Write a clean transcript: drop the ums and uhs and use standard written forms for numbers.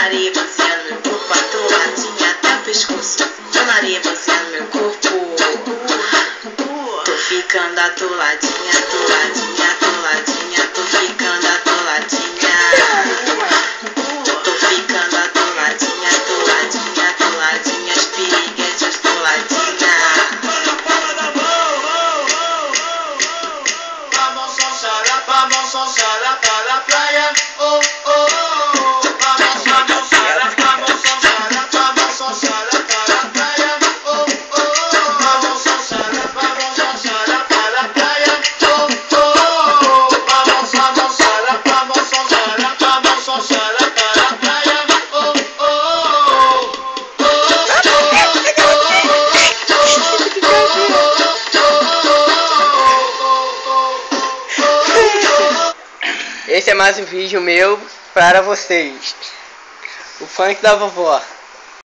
areia bronzeando meu corpo, atoladinha até o pescoço. Tô na areia bronzeando meu corpo. Tô ficando atoladinha, atoladinha, atoladinha. Tô ficando atoladinha. Tô ficando atoladinha, atoladinha, atoladinha. As piriguetes atoladinha. Vamos sonhar para a praia. Oh, oh, oh. Vamos sonhar para a praia. Oh, oh, oh. Vamos sonhar para a praia. Oh, oh, oh. Vamos sonhar para a praia. Oh, Esse é mais um vídeo meu para vocês. O funk da vovó.